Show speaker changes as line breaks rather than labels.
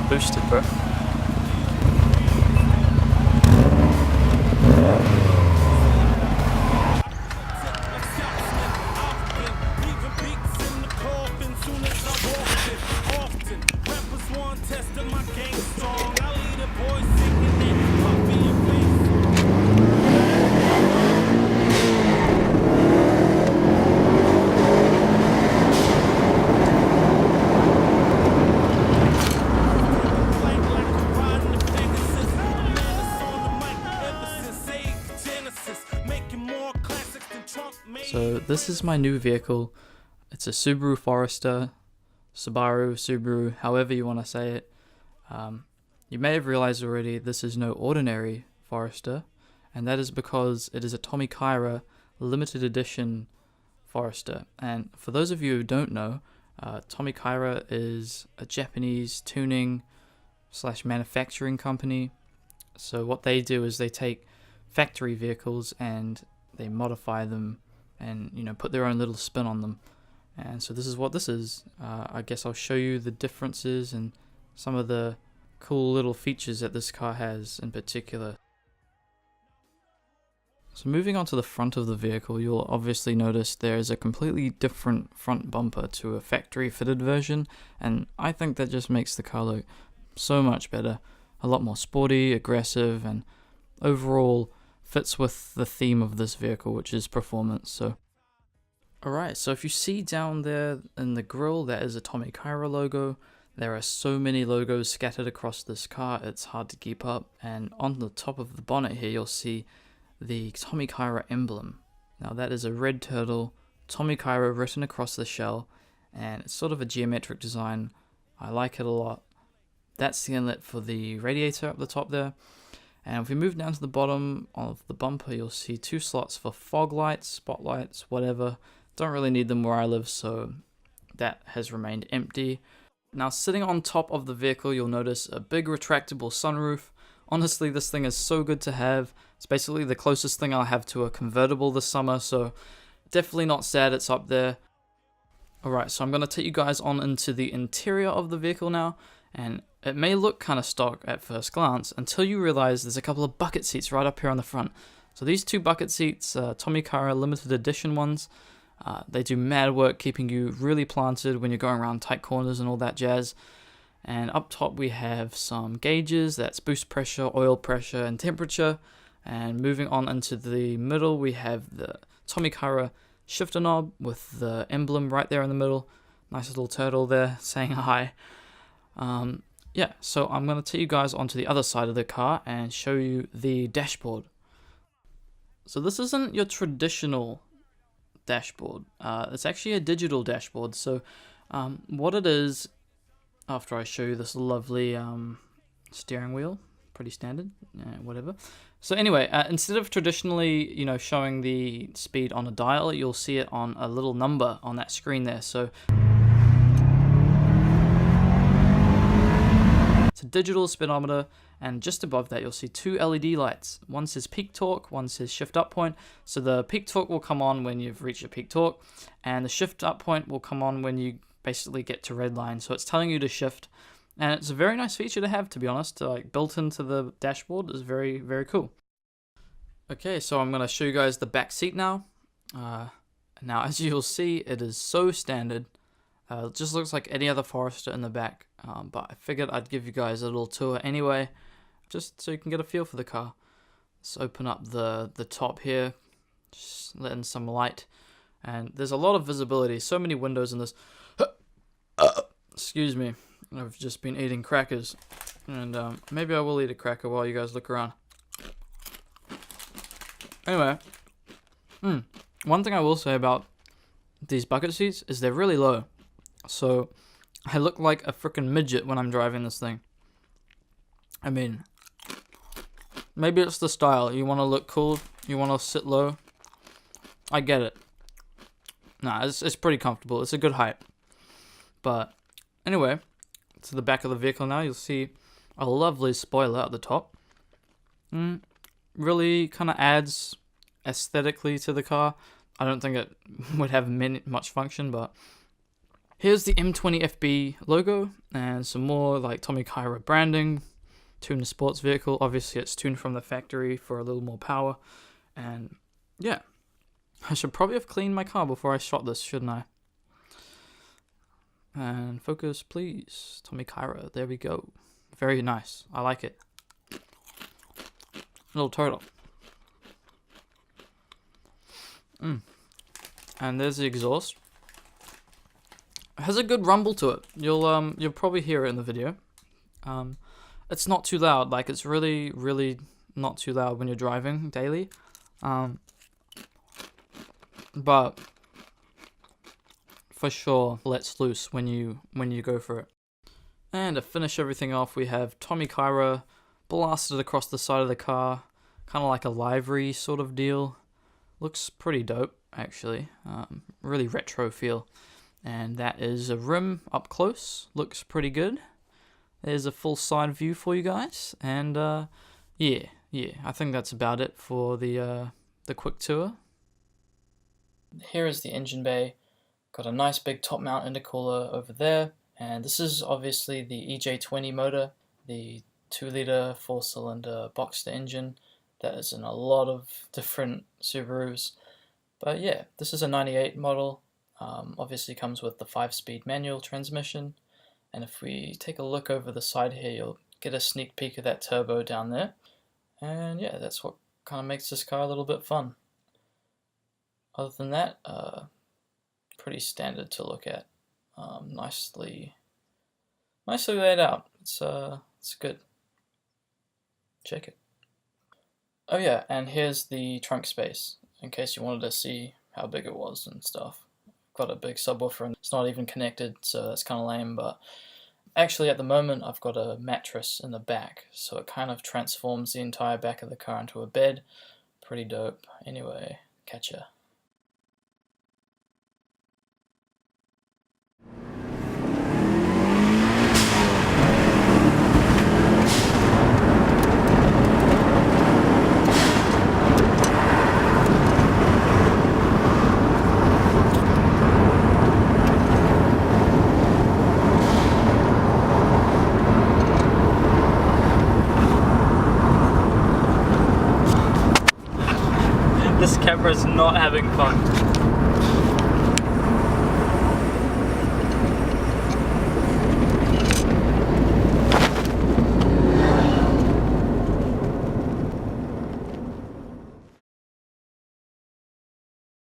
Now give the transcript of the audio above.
boosted, bro. So this is my new vehicle. It's a Subaru Forester, Subaru, however you want to say it. You may have realized already this is no ordinary Forester, and that is because it is a TommyKaira limited edition Forester. And for those of you who don't know, TommyKaira is a Japanese tuning / manufacturing company. So what they do is they take factory vehicles and they modify them and, you know, put their own little spin on them. And so this is what this is. I guess I'll show you the differences and some of the cool little features that this car has in particular. So moving on to the front of the vehicle, you'll obviously notice there is a completely different front bumper to a factory fitted version, and I think that just makes the car look so much better. A lot more sporty, aggressive, and overall fits with the theme of this vehicle, which is performance. So alright, so if you see down there in the grille, that is a TommyKaira logo. There are so many logos scattered across this car, it's hard to keep up. And on the top of the bonnet here, you'll see the TommyKaira emblem. Now that is a red turtle, TommyKaira written across the shell, and it's sort of a geometric design. I like it a lot. That's the inlet for the radiator up the top there. And if we move down to the bottom of the bumper, you'll see 2 slots for fog lights, spotlights, whatever. Don't really need them where I live, so that has remained empty. Now sitting on top of the vehicle, you'll notice a big retractable sunroof. Honestly, this thing is so good to have. It's basically the closest thing I'll have to a convertible this summer, so definitely not sad it's up there. Alright, so I'm going to take you guys on into the interior of the vehicle now, and it may look kind of stock at first glance until you realize there's a couple of bucket seats right up here on the front. So these 2 bucket seats, TommyKaira limited edition ones, they do mad work keeping you really planted when you're going around tight corners and all that jazz. And up top we have some gauges, that's boost pressure, oil pressure, and temperature. And moving on into the middle, we have the TommyKaira shifter knob with the emblem right there in the middle. Nice little turtle there saying hi. Yeah, so I'm going to take you guys onto the other side of the car and show you the dashboard. So this isn't your traditional dashboard. It's actually a digital dashboard. So what it is, after I show you this lovely steering wheel, pretty standard, whatever. So anyway, instead of traditionally, you know, showing the speed on a dial, you'll see it on a little number on that screen there. So it's a digital speedometer, and just above that you'll see 2 LED lights. One says peak torque, one says shift up point. So the peak torque will come on when you've reached your peak torque, and the shift up point will come on when you basically get to red line. So it's telling you to shift, and it's a very nice feature to have, to be honest. Like, built into the dashboard is very, very cool. Okay, so I'm going to show you guys the back seat now. Now as you'll see, it is so standard. It just looks like any other Forester in the back, but I figured I'd give you guys a little tour anyway, just so you can get a feel for the car. Let's open up the top here, just let in some light, and there's a lot of visibility, so many windows in this. Excuse me, I've just been eating crackers, and maybe I will eat a cracker while you guys look around. Anyway, one thing I will say about these bucket seats is they're really low. So I look like a freaking midget when I'm driving this thing. I mean, maybe it's the style. You want to look cool, you want to sit low. I get it. Nah, it's pretty comfortable. It's a good height. But anyway, to the back of the vehicle now, you'll see a lovely spoiler at the top. Really kind of adds aesthetically to the car. I don't think it would have much function, but Here's the M20fb logo and some more like TommyKaira branding. Tuned sports vehicle. Obviously it's tuned from the factory for a little more power. And yeah, I should probably have cleaned my car before I shot this, shouldn't I? And focus please. TommyKaira, there we go. Very nice, I like it. Little turtle. And there's the exhaust. It has a good rumble to it. You'll probably hear it in the video. It's not too loud. Like, it's really, really not too loud when you're driving daily. But for sure lets loose when you go for it. And to finish everything off, we have TommyKaira blasted across the side of the car, kind of like a livery sort of deal. Looks pretty dope, actually. Really retro feel. And that is a rim up close. Looks pretty good. There's a full side view for you guys. And yeah, I think that's about it for the quick tour. Here is the engine bay. Got a nice big top mount intercooler over there. And this is obviously the EJ20 motor, the 2-liter 4-cylinder Boxster engine that is in a lot of different Subarus. But yeah, this is a 98 model. Obviously comes with the 5-speed manual transmission. And if we take a look over the side here, you'll get a sneak peek of that turbo down there. And yeah, that's what kind of makes this car a little bit fun. Other than that, pretty standard to look at. Nicely laid out. It's good. Check it. Oh yeah, and here's the trunk space, in case you wanted to see how big it was and stuff. Got a big subwoofer and it's not even connected, so that's kind of lame, but actually at the moment I've got a mattress in the back, so it kind of transforms the entire back of the car into a bed. Pretty dope. Anyway, catch ya. This camera's not having fun.